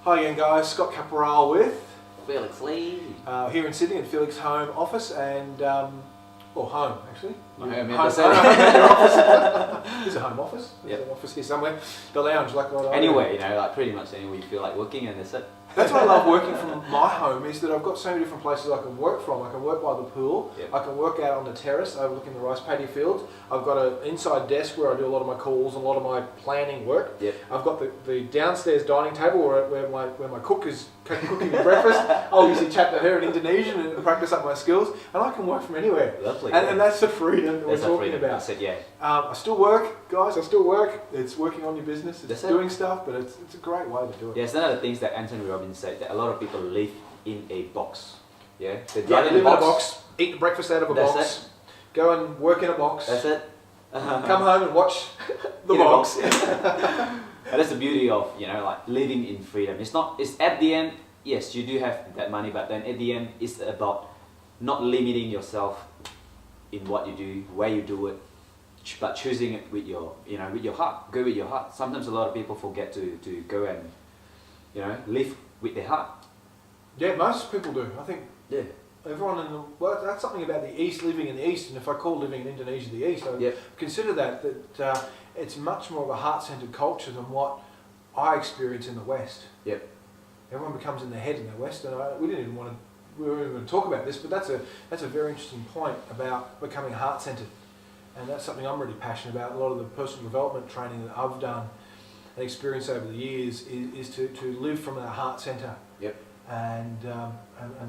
Hi again guys, Scott Caporale with Felix Lee. Here in Sydney at Felix home office and, or home actually. Home, your office. There's a home office, there's Yep. an office here somewhere. The lounge, like what I Anywhere, you know, like pretty much anywhere you feel like working, and that's it. That's what I love working from my home, is that I've got so many different places I can work from. I can work by the pool, Yep. I can work out on the terrace overlooking the rice paddy fields. I've got an inside desk where I do a lot of my calls and a lot of my planning work. Yep. I've got the downstairs dining table where my cook is cooking me breakfast. I'll usually chat to her in Indonesian and practice up my skills, and I can work from anywhere. Lovely. And that's the freedom that That's we're the talking freedom. about. That's it, yeah. I still work, guys, I still work. It's working on your business, it's That's it. doing stuff, but it's a great way to do it. Yeah, it's one of the things that Anthony Robbins said, that a lot of people live in a box. Yeah? They Yeah, drive live in a box, eat the breakfast out of a That's box, go and work in a box, That's it. come home and watch the In a box. And that's the beauty of, you know, like living in freedom. It's at the end, yes, you do have that money, but then at the end, it's about not limiting yourself in what you do, where you do it, but choosing it with your, you know, with your heart. Go with your heart. Sometimes a lot of people forget to go and, you know, live with their heart. Yeah, most people do. I think Yeah. everyone in the, well, that's something about the East, living in the East, and if I call living in Indonesia the East, I Yep. consider that it's much more of a heart-centered culture than what I experience in the West. Yep. Everyone becomes in their head in the West, and we weren't even going to talk about this, but that's a very interesting point about becoming heart-centered, and that's something I'm really passionate about. A lot of the personal development training that I've done and experienced over the years is to live from a heart centre. Yep. And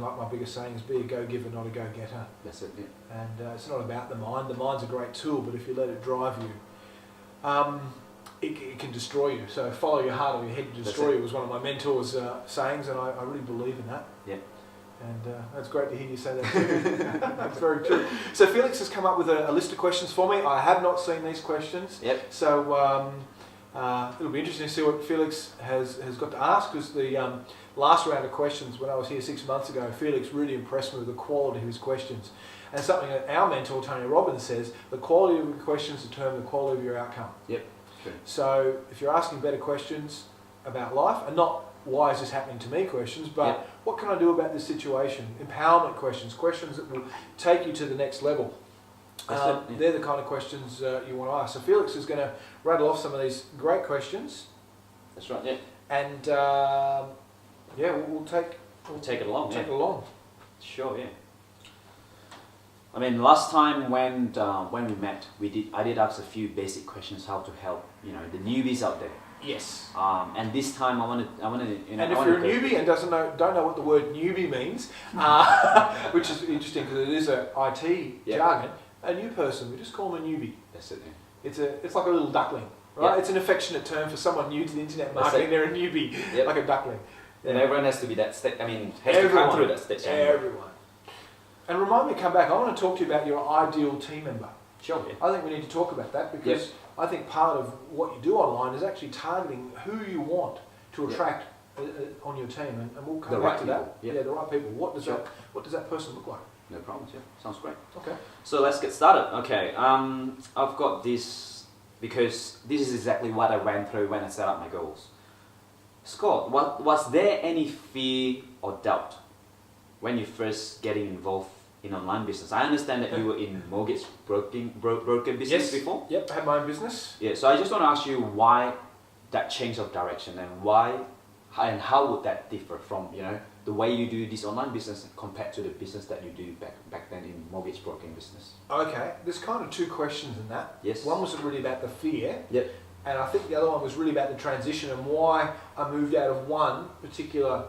like my biggest saying is, be a go-giver, not a go-getter. That's it, yeah. And it's not about the mind. The mind's a great tool, but if you let it drive you, it can destroy you. So follow your heart or your head to destroy you was one of my mentors' sayings, and I really believe in that. Yep. And that's great to hear you say that too. That's very true. So Felix has come up with a list of questions for me. I have not seen these questions. Yep. So it'll be interesting to see what Felix has got to ask, because the last round of questions when I was here 6 months ago, Felix really impressed me with the quality of his questions. And something that our mentor, Tony Robbins, says, the quality of your questions determine the quality of your outcome. Yep. True. So if you're asking better questions about life, and not why is this happening to me questions, but Yep. what can I do about this situation? Empowerment questions, questions that will take you to the next level. That's it, yeah. They're the kind of questions you want to ask. So Felix is going to rattle off some of these great questions, That's right, yeah. and yeah, we'll take Take it along, take yeah. it along. Sure, yeah. I mean, last time when we met, I did ask a few basic questions how to help, you know, the newbies out there. Yes. And this time I want to, you know. And if you're a newbie and don't know what the word newbie means, which is interesting because it is a IT Yep. jargon, a new person, we just call them a newbie. That's it. Yeah. It's like a little duckling, right? Yep. It's an affectionate term for someone new to the internet That's marketing. it. They're a newbie, Yep. like a duckling. And everyone has to be that step. I mean, has Everyone. to come through that stage. Everyone. And remind me to come back. I want to talk to you about your ideal team member. Sure, yeah. I think we need to talk about that, because I think part of what you do online is actually targeting who you want to Yep. attract on your team, and we'll come The back right to people, that. yep. Yeah, the right people. What Sure. does that person look like? No problems. Yeah, sounds great. Okay. So let's get started. Okay. I've got this because this is exactly what I went through when I set up my goals. Scott, was there any fear or doubt when you first getting involved in online business? I understand that you were in mortgage broker business before. Yep, I had my own business. Yeah. So I just want to ask you why that change of direction, and how would that differ from, you know, the way you do this online business compared to the business that you do back then in mortgage broking business? Okay, there's kind of two questions in that. Yes. One was really about the fear. Yep. And I think the other one was really about the transition and why I moved out of one particular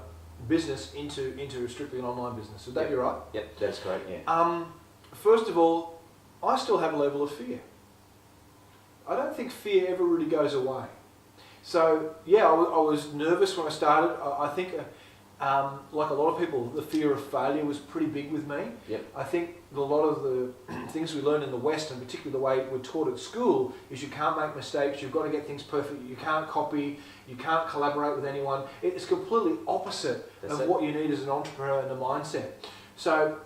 business into strictly an online business. Would that Yep. be right? Yep, that's correct. Yeah. First of all, I still have a level of fear. I don't think fear ever really goes away. So yeah, I was nervous when I started. I think, like a lot of people, the fear of failure was pretty big with me. Yep. I think a lot of the things we learn in the West, and particularly the way we're taught at school, is you can't make mistakes, you've got to get things perfect, you can't copy, you can't collaborate with anyone. It's completely opposite of what you need as an entrepreneur and a mindset. So,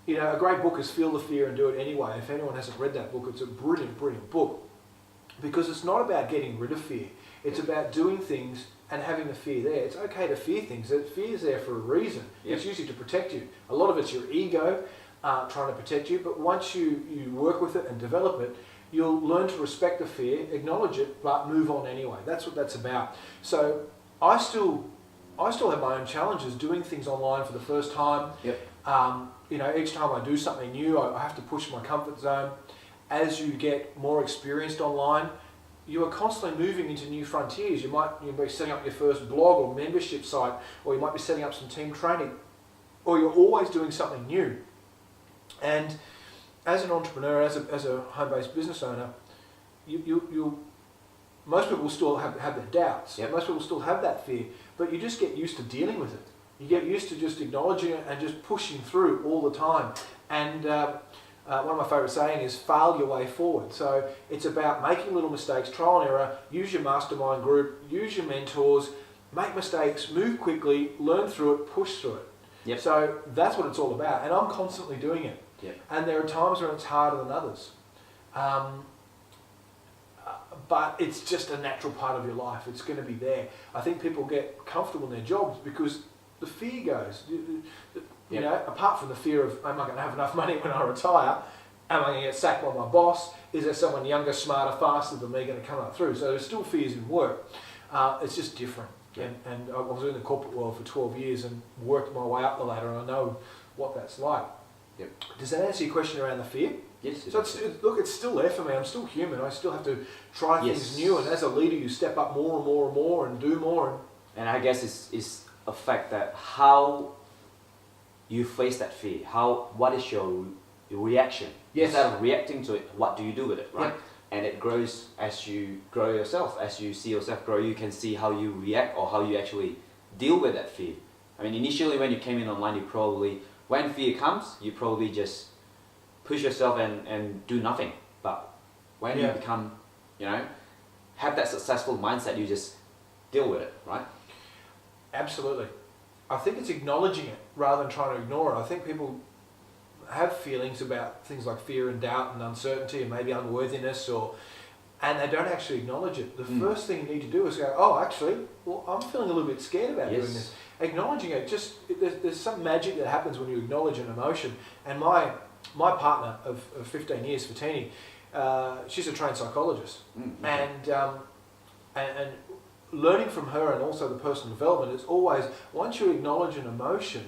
you know, a great book is Feel the Fear and Do It Anyway. If anyone hasn't read that book, it's a brilliant, brilliant book. because it's not about getting rid of fear. It's about doing things and having the fear there. It's okay to fear things. Fear is there for a reason. Yep. It's usually to protect you. A lot of it's your ego trying to protect you, but once you work with it and develop it, you'll learn to respect the fear, acknowledge it, but move on anyway. That's what that's about. So I still have my own challenges doing things online for the first time. Yep. Each time I do something new, I have to push my comfort zone. As you get more experienced online, you are constantly moving into new frontiers. You might be setting up your first blog or membership site, or you might be setting up some team training, or you're always doing something new. And as an entrepreneur, as a home-based business owner, most people still have their doubts. Yep. Most people still have that fear, but you just get used to dealing with it. You get used to just acknowledging it and just pushing through all the time. And one of my favourite saying is fail your way forward. So it's about making little mistakes, trial and error, use your mastermind group, use your mentors, make mistakes, move quickly, learn through it, push through it. Yep. So that's what it's all about. And I'm constantly doing it. Yep. And there are times when it's harder than others. But it's just a natural part of your life. It's going to be there. I think people get comfortable in their jobs because the fear goes. You know, apart from the fear of, am I going to have enough money when I retire? Am I going to get sacked by my boss? Is there someone younger, smarter, faster than me going to come up through? So there's still fears in work. It's just different. Yeah. And I was in the corporate world for 12 years and worked my way up the ladder, and I know what that's like. Yep. Does that answer your question around the fear? Yes. So it's still there for me. I'm still human. I still have to try Yes. things new, and as a leader, you step up more and more and more and do more. And I guess it's a fact that how you face that fear, what is your reaction? Yes. Instead of reacting to it, what do you do with it, right? Yep. And it grows as you grow yourself. As you see yourself grow, you can see how you react or how you actually deal with that fear. I mean, initially when you came in online, you probably, when fear comes, you probably just push yourself and do nothing. But when you become, have that successful mindset, you just deal with it, right? Absolutely. I think it's acknowledging it rather than trying to ignore it. I think people have feelings about things like fear and doubt and uncertainty and maybe unworthiness, and they don't actually acknowledge it. The first thing you need to do is go, oh, actually, well, I'm feeling a little bit scared about doing this. Acknowledging it, there's some magic that happens when you acknowledge an emotion. And my partner of 15 years, Fatini, she's a trained psychologist. And learning from her and also the personal development is always, once you acknowledge an emotion,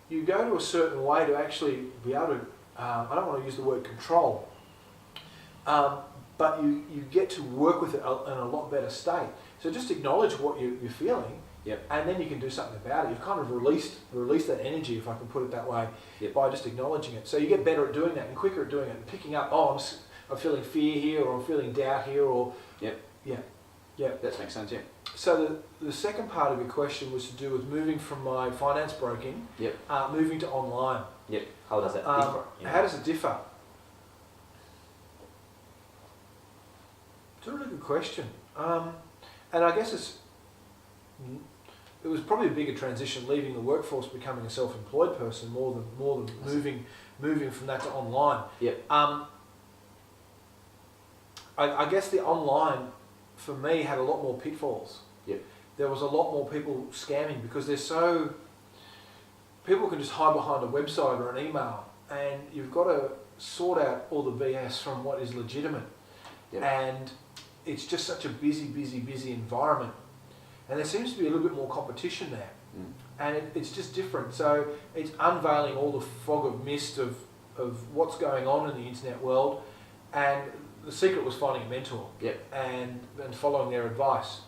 you go to a certain way to actually be able to, I don't want to use the word control, but you get to work with it in a lot better state. So just acknowledge what you're feeling, and then you can do something about it. You've kind of released that energy, if I can put it that way, by just acknowledging it. So you get better at doing that and quicker at doing it, and picking up, I'm feeling fear here, or I'm feeling doubt here, or... That makes sense, So the second part of your question was to do with moving from my finance broking, moving to online. How does that differ? How does it differ? It's a really good question. And I guess it was probably a bigger transition leaving the workforce, becoming a self-employed person, more than moving from that to online. I guess the online, for me, had a lot more pitfalls. There was a lot more people scamming because people can just hide behind a website or an email, and you've got to sort out all the BS from what is legitimate. And it's just such a busy environment. And there seems to be a little bit more competition there. And it's just different. So it's unveiling all the fog of mist of what's going on in the internet world. And the secret was finding a mentor and following their advice,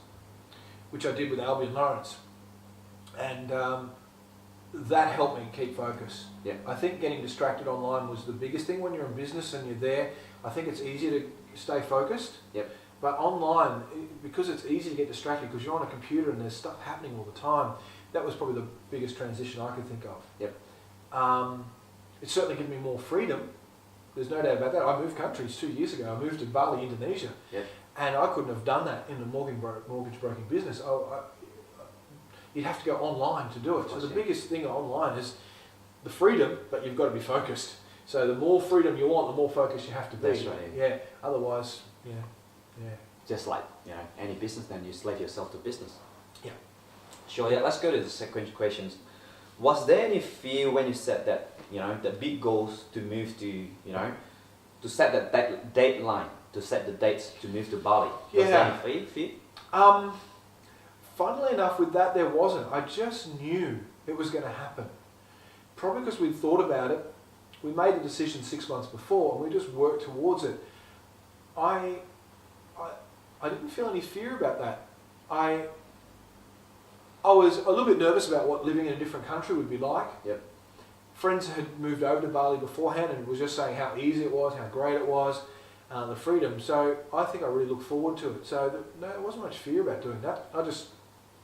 which I did with Albion Lawrence. And that helped me keep focus. I think getting distracted online was the biggest thing when you're in business and you're there. I think it's easier to stay focused. But online, because it's easy to get distracted because you're on a computer and there's stuff happening all the time, that was probably the biggest transition I could think of. It certainly gave me more freedom. There's no doubt about that. I moved countries 2 years ago. I moved to Bali, Indonesia, and I couldn't have done that in the mortgage broking business. You'd have to go online to do it. So the biggest thing online is the freedom, but you've got to be focused. So the more freedom you want, the more focused you have to be. That's right. Otherwise, Yeah. Just like, you know, any business, then you slave yourself to business. Yeah. Sure, yeah, let's go to the second questions. Was there any fear when you set that, you know, the big goals to move to, you know, to set that deadline, to set the dates to move to Bali? Was there any fear? Funnily enough, with that there wasn't. I just knew it was going to happen. Probably because we'd thought about it. We made a decision 6 months before, and we just worked towards it. I didn't feel any fear about that. I was a little bit nervous about what living in a different country would be like. Yep. Friends had moved over to Bali beforehand and was just saying how easy it was, how great it was, the freedom. So I think I really looked forward to it. So no, there wasn't much fear about doing that. I just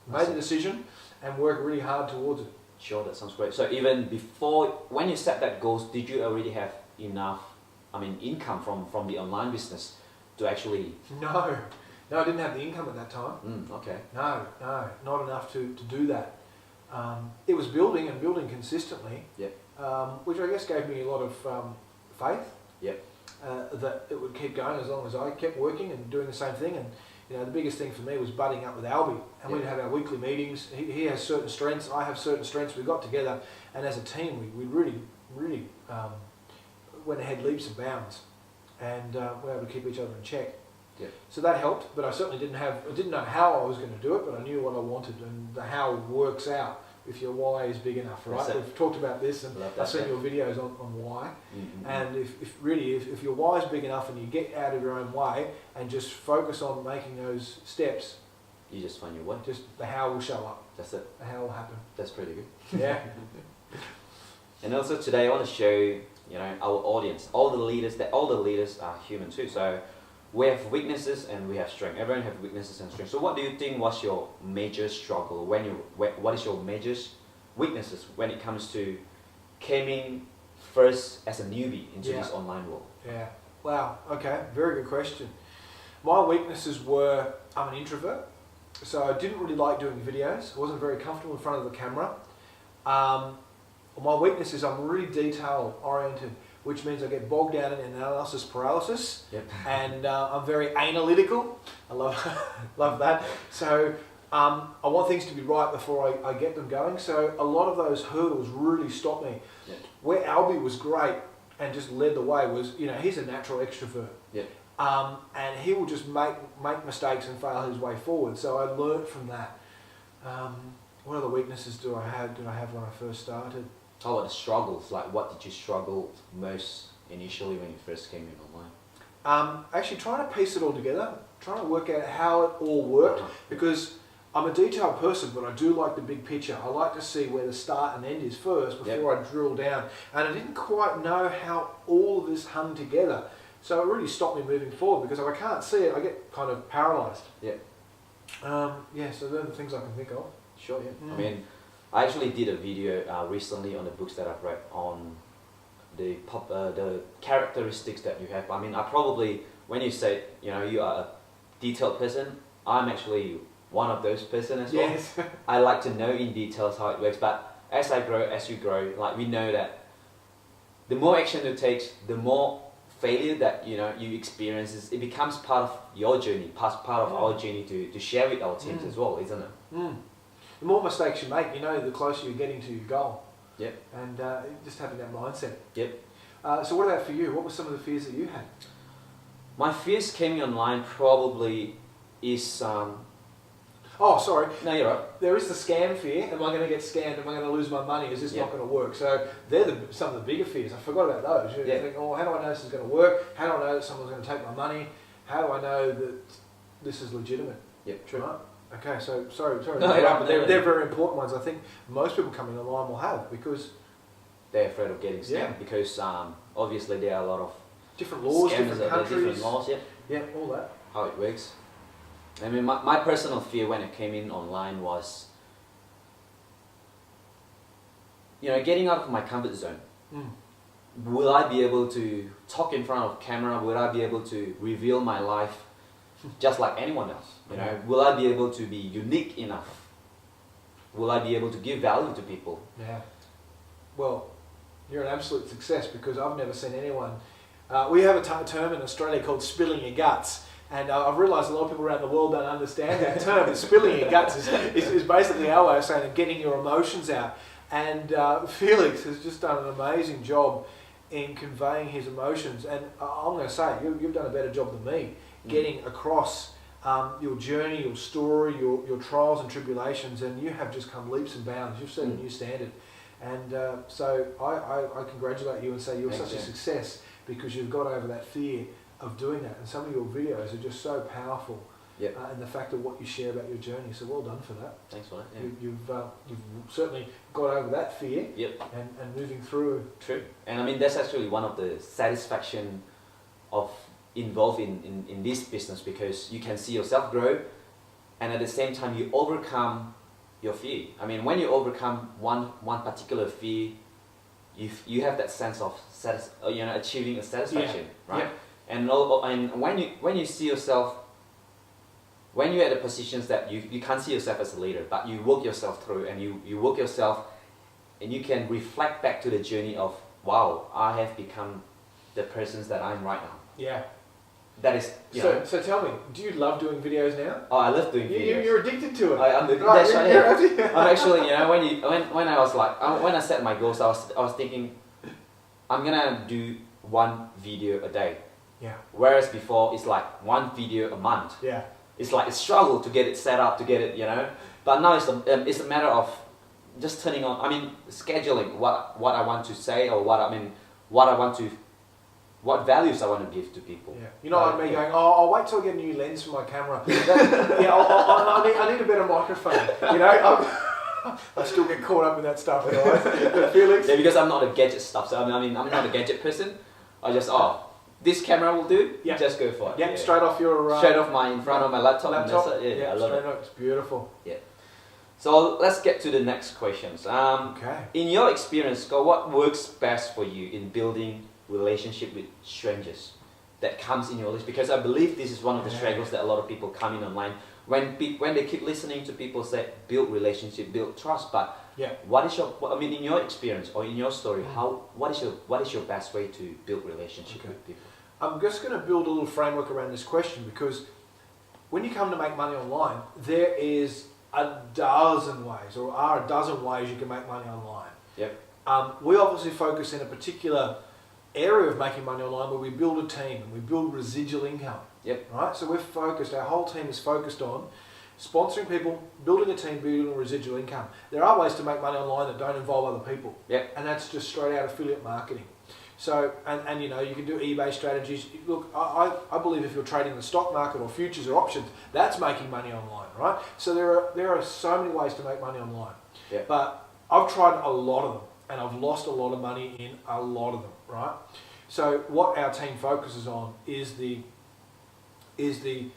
made the decision and worked really hard towards it. Sure, that sounds great. So even before, when you set that goals, did you already have enough, income from the online business to actually... No, I didn't have the income at that time. Okay. No, not enough to do that. It was building consistently, Yep. which I guess gave me a lot of faith. Yep. That it would keep going as long as I kept working and doing the same thing. And you know, the biggest thing for me was budding up with Albie, and we'd have our weekly meetings. He has certain strengths, I have certain strengths. We got together, and as a team, we really went ahead leaps and bounds, and we were able to keep each other in check. Yep. So that helped, but I certainly didn't know how I was going to do it, but I knew what I wanted, and the how works out if your why is big enough, right? We've talked about this, and I've seen your videos on why. Mm-hmm. And if your why is big enough and you get out of your own way and just focus on making those steps, you just find your way. Just the how will show up. That's it. The how will happen. That's pretty good. Yeah. And also today I want to show, you know, our audience, all the leaders are human too. So we have weaknesses and we have strength. Everyone have weaknesses and strengths. So what do you think was your major struggle what is your major weaknesses when it comes to coming first as a newbie into this online world? Yeah. Wow. Okay. Very good question. My weaknesses were, I'm an introvert, so I didn't really like doing videos. I wasn't very comfortable in front of the camera. My weakness is I'm really detail oriented, which means I get bogged down in analysis paralysis. Yep. And I'm very analytical. I love that. So I want things to be right before I get them going. So a lot of those hurdles really stopped me. Yep. Where Albie was great and just led the way was, you know, he's a natural extrovert. Yep. And he will just make mistakes and fail his way forward. So I learnt from that. What other weaknesses did I have when I first started? How about the struggles? Like, what did you struggle most initially when you first came in online? Actually trying to piece it all together, trying to work out how it all worked, because I'm a detailed person, but I do like the big picture. I like to see where the start and end is first before I drill down. And I didn't quite know how all of this hung together. So it really stopped me moving forward, because if I can't see it, I get kind of paralysed. Yeah. So they're the things I can think of. Sure, yeah. I actually did a video recently on the books that I've read on the characteristics that you have. I probably, when you say, you know, you are a detailed person, I'm actually one of those person as well. Yes. I like to know in details how it works, but as you grow, like, we know that the more action it takes, the more failure that, you know, you experience, it becomes part of your journey, part of our journey to share with our teams as well, isn't it? Mm. The more mistakes you make, you know, the closer you're getting to your goal. Yep. And just having that mindset. Yep. So what about for you? What were some of the fears that you had? My fears coming online probably is... Oh, sorry. No, you're right. There is the scam fear. Am I going to get scammed? Am I going to lose my money? Is this not going to work? So they're some of the bigger fears. I forgot about those. You think, oh, how do I know this is going to work? How do I know that someone's going to take my money? How do I know that this is legitimate? Yep, true. Right? Okay, so sorry. No, they're very important ones. I think most people coming online will have, because they're afraid of getting scammed, because obviously there are a lot of different laws, different countries. Different laws, yeah, all that. How it works. My personal fear when I came in online was, you know, getting out of my comfort zone. Mm. Will I be able to talk in front of camera? Will I be able to reveal my life just like anyone else? You know, will I be able to be unique enough? Will I be able to give value to people? Yeah. Well, you're an absolute success, because I've never seen anyone. We have a term in Australia called spilling your guts, And I've realised a lot of people around the world don't understand that term. But spilling your guts is basically our way of saying getting your emotions out. And Felix has just done an amazing job in conveying his emotions. And I'm going to say, you've done a better job than me getting across your journey, your story, your trials and tribulations, and you have just come leaps and bounds. You've set a new standard. And so I congratulate you and say you're such a success because you've got over that fear of doing that. And some of your videos are just so powerful. Yep. And the fact of what you share about your journey. So well done for that. Thanks for that. Yeah. You've certainly got over that fear. Yep. And moving through. True. And I mean, that's actually one of the satisfaction of involved in this business, because you can see yourself grow, and at the same time you overcome your fear. I mean, when you overcome one particular fear, you have that sense of achieving a satisfaction, right? Yeah. And when you see yourself, when you're at the positions that you can't see yourself as a leader, but you work yourself through, and you work yourself, and you can reflect back to the journey of, wow, I have become the person that I'm right now. Yeah. That is, so tell me, do you love doing videos now? Oh, I love doing videos. You're addicted to it. I'm actually, when I was like, when I set my goals, I was thinking, I'm gonna do one video a day. Yeah. Whereas before, it's like one video a month. Yeah. It's like a struggle to get it set up, to get it, But now it's a matter of just turning on. I mean, scheduling what I want to say, or what values I want to give to people. Yeah. You know, like me going, I'll wait till I get a new lens for my camera. I need a better microphone. I still get caught up in that stuff, guys. But Felix? Yeah, because I'm not a gadget stuff. So I mean, I'm not a gadget person. I just this camera will do. Yeah. Just go for it. Yeah. Straight off your. In front of my laptop. And that's it. Yeah, I love it. It's beautiful. Yeah. So let's get to the next questions. Okay. In your experience, Scott, what works best for you in building relationship with strangers that comes in your list? Because I believe this is one of the struggles that a lot of people come in online when they keep listening to people say build relationship, build trust, but in your experience or in your story, what is your best way to build relationship with people? I'm just going to build a little framework around this question, because when you come to make money online, there is a dozen ways you can make money online. Yep. We obviously focus in a particular area of making money online where we build a team and we build residual income. Yep. Right? So our whole team is focused on sponsoring people, building a team, building residual income. There are ways to make money online that don't involve other people. Yep. And that's just straight out affiliate marketing. So, and you can do eBay strategies. Look, I believe if you're trading the stock market or futures or options, that's making money online, right? So there are so many ways to make money online. Yep. But I've tried a lot of them, and I've lost a lot of money in a lot of them, right? So what our team focuses on is the I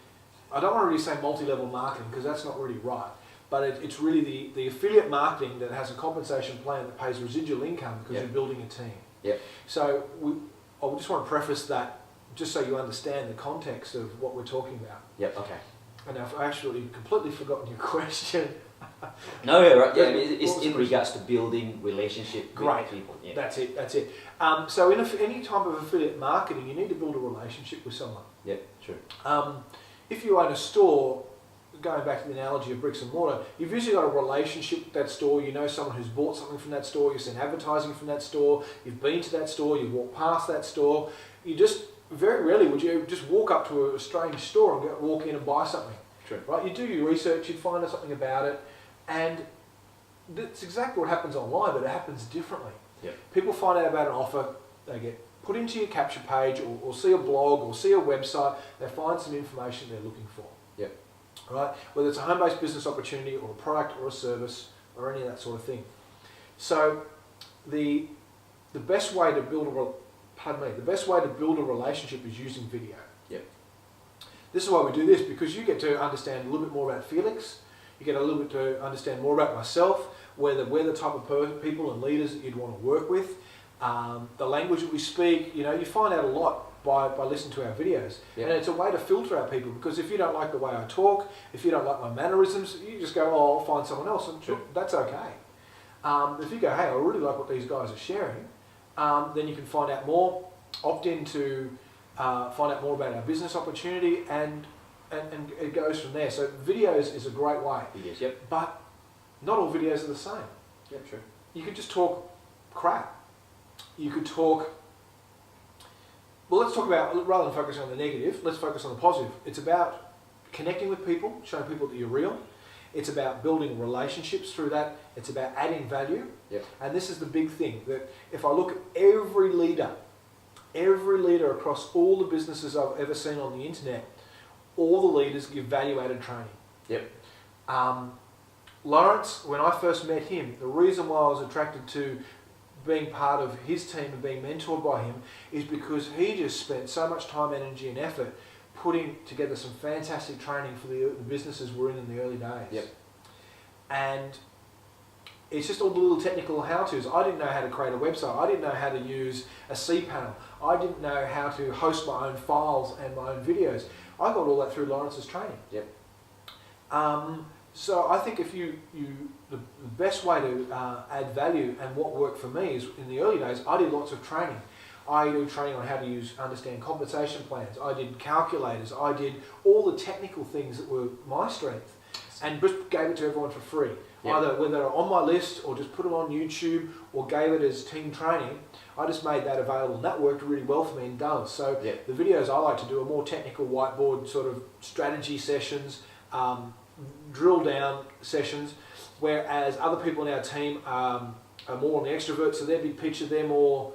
don't want to really say multi-level marketing, because that's not really right, but it's really the affiliate marketing that has a compensation plan that pays residual income because you're building a team. Yep. So I just want to preface that just so you understand the context of what we're talking about. Yep. Okay. And I've actually completely forgotten your question. No, you're right. Yeah, it's in regards to building relationship with people. Yeah. That's it. So in any type of affiliate marketing, you need to build a relationship with someone. Yep, true. If you own a store, going back to the analogy of bricks and mortar, you've usually got a relationship with that store. You know someone who's bought something from that store. You've seen advertising from that store. You've been to that store. You've walked past that store. You just very rarely would you just walk up to a strange store and walk in and buy something. True. Right? You do your research. You find out something about it, and that's exactly what happens online, but it happens differently. Yep. People find out about an offer. They get put into your capture page, or see a blog, or see a website. They find some information they're looking for. Yep. Right? Whether it's a home-based business opportunity or a product or a service or any of that sort of thing. So the best way to build a relationship is using video. Yep. This is why we do this, because you get to understand a little bit more about Felix. You get a little bit to understand more about myself, whether we're the type of people and leaders that you'd want to work with, the language that we speak. You find out a lot by listening to our videos. Yep. And it's a way to filter out people, because if you don't like the way I talk, if you don't like my mannerisms, you just go, I'll find someone else, and that's okay. If you go, hey, I really like what these guys are sharing, then you can find out more, opt into find out more about our business opportunity, and it goes from there. So videos is a great way. Videos, yep. But not all videos are the same. Yep, true. You could just talk crap. You could talk... Well, let's talk about, rather than focusing on the negative, let's focus on the positive. It's about connecting with people, showing people that you're real. It's about building relationships through that. It's about adding value. Yep. And this is the big thing, that if I look at every leader across all the businesses I've ever seen on the internet, all the leaders give value-added training. Yep. Lawrence, when I first met him, the reason why I was attracted to being part of his team and being mentored by him is because he just spent so much time, energy and effort putting together some fantastic training for the businesses we're in the early days. Yep. And it's just all the little technical how-tos. I didn't know how to create a website. I didn't know how to use a cPanel. I didn't know how to host my own files and my own videos. I got all that through Lawrence's training. Yep. So I think if the best way to add value, and what worked for me is, in the early days, I did lots of training. I did training on how to understand compensation plans. I did calculators. I did all the technical things that were my strength, and just gave it to everyone for free. Yep. Either whether they're on my list or just put them on YouTube or gave it as team training. I just made that available, and that worked really well for me and does. So Yep. the videos I like to do are more technical whiteboard sort of strategy sessions, drill down sessions, whereas other people in our team are more on the extrovert, so their big picture, they're more,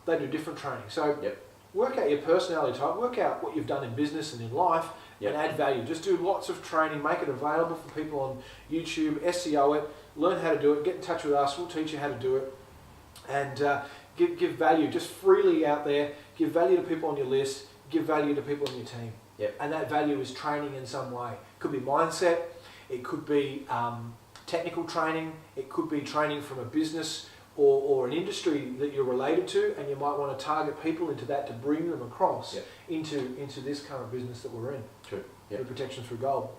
they do different training. So Yep. work out your personality type, work out what you've done in business and in life, Yep. and add value. Just do lots of training, make it available for people on YouTube, SEO it, learn how to do it, get in touch with us, we'll teach you how to do it, and give value just freely out there, give value to people on your list, give value to people in your team. Yep. And that value is training in some way. It could be mindset, it could be technical training, it could be training from a business or an industry that you're related to, and you might want to target people into that to bring them across Yep. into this current business that we're in. True. Through Yep. protection through gold.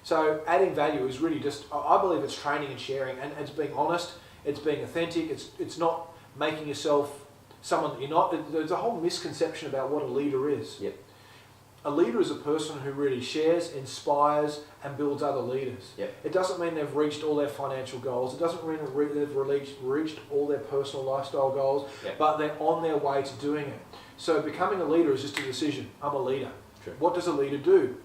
So adding value is really just, I believe it's training and sharing, and it's being honest, it's being authentic, it's not making yourself someone that you're not. There's a whole misconception about what a leader is. Yep. A leader is a person who really shares, inspires, and builds other leaders. Yep. It doesn't mean they've reached all their financial goals. It doesn't mean they've reached all their personal lifestyle goals, Yep. but they're on their way to doing it. So becoming a leader is just a decision. I'm a leader. True. What does a leader do?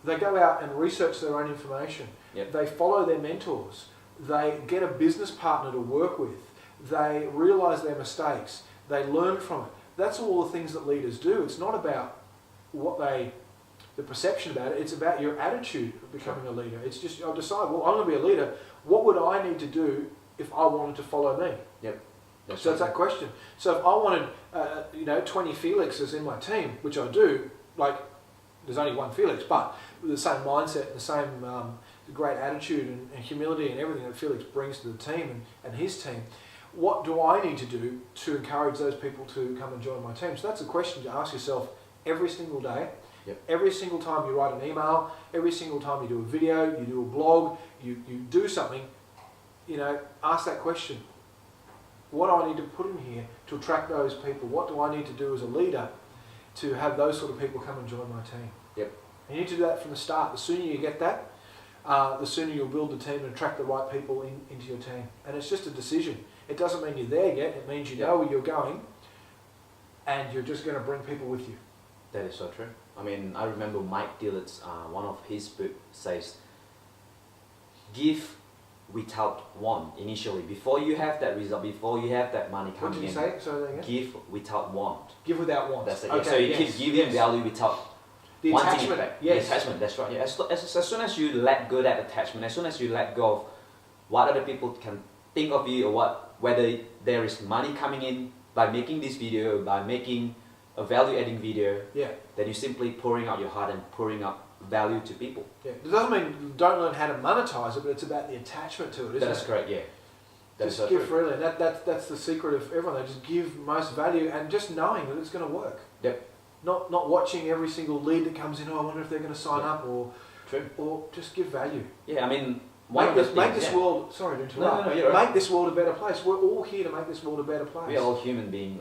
They go out and research their own information. Yep. They follow their mentors. They get a business partner to work with. They realise their mistakes. They learn from it. That's all the things that leaders do. It's not about the perception about it. It's about your attitude of becoming a leader. It's just, I'll decide, well, I'm going to be a leader. What would I need to do if I wanted to follow me? Yep. So it's that question. So if I wanted, 20 Felixes in my team, which I do, like, there's only one Felix, but with the same mindset, the same great attitude and humility and everything that Felix brings to the team and his team, what do I need to do to encourage those people to come and join my team? So that's a question to ask yourself every single day. Yep. Every single time you write an email, every single time you do a video, you do a blog, you do something, ask that question. What do I need to put in here to attract those people? What do I need to do as a leader to have those sort of people come and join my team? Yep. And you need to do that from the start. The sooner you get that, the sooner you'll build the team and attract the right people into your team. And it's just a decision. It doesn't mean you're there yet. It means you know where you're going, and you're just going to bring people with you. That is so true. I mean, I remember Mike Dillard's, one of his book says, give without want initially. Before you have that result, before you have that money What coming did in. you say? Sorry, again? Give without want. Give without want. That's it. Okay, So you yes, keep giving value without the wanting it attachment. back. Yes. The attachment, that's right. Yeah. As soon as you let go of that attachment, as soon as you let go of what other people can think of you, or whether there is money coming in by making this video, by making a value-adding video, then you're simply pouring out your heart and pouring out value to people. Yeah. It doesn't mean you don't learn how to monetize it, but it's about the attachment to it, isn't it? That's correct, yeah. That's Just so give true. freely. And that's the secret of everyone. They just give most value, and just knowing that it's going to work. Yep. Not watching every single lead that comes in, I wonder if they're going to sign up, True. or just give value. Yeah, I mean, Make this world, sorry to interrupt, No, you're right. make this world a better place. We're all here to make this world a better place. We're all human beings,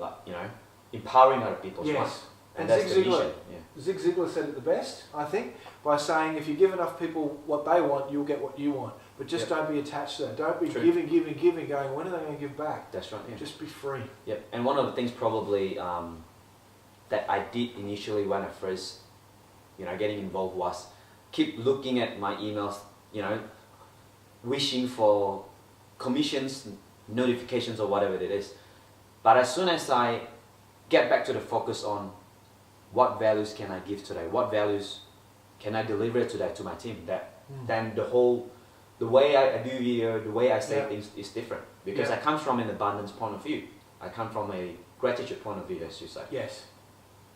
empowering other people. Yes. Right? And that's Zig the Ziglar, vision. Yeah. Zig Ziglar said it the best, I think, by saying if you give enough people what they want, you'll get what you want. But just Yep. don't be attached to that. Don't be True. giving, going, when are they going to give back? That's right. Yeah. Just be free. Yep. And one of the things probably that I did initially when I first, getting involved was keep looking at my emails, wishing for commissions, notifications or whatever it is. But as soon as I get back to the focus on what values can I give today, what values can I deliver today to my team, then the way I do video, the way I say Yeah. things is different. Because Yeah. I come from an abundance point of view. I come from a gratitude point of view, as you say. Yes,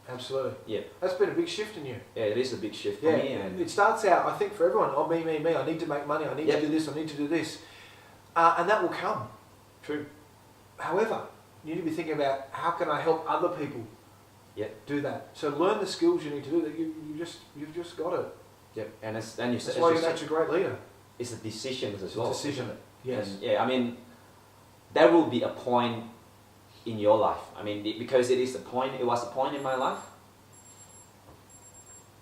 absolutely. Yeah. That's been a big shift in you. Yeah, it is a big shift for Yeah, me. And it starts out, I think, for everyone, oh, me, I need to make money, I need Yep. to do this, I need to do this. And that will come. true. However, you need to be thinking about how can I help other people Yep. do that. So learn the skills you need to do that. You've just got it. Yep. And as you That's said, why you're such a great leader. it's the decisions as It's a well. decision. isn't it? Yes. And yeah, I mean, there will be a point in your life. I mean, because it was a point in my life.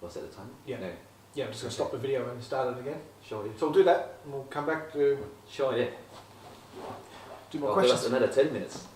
Was it the time? Yeah. No. Yeah, I'm just going to stop the video and start it again. Sure. Yeah. So we'll do that and we'll come back to Sure. Yeah. do more Well, there was questions. another 10 minutes.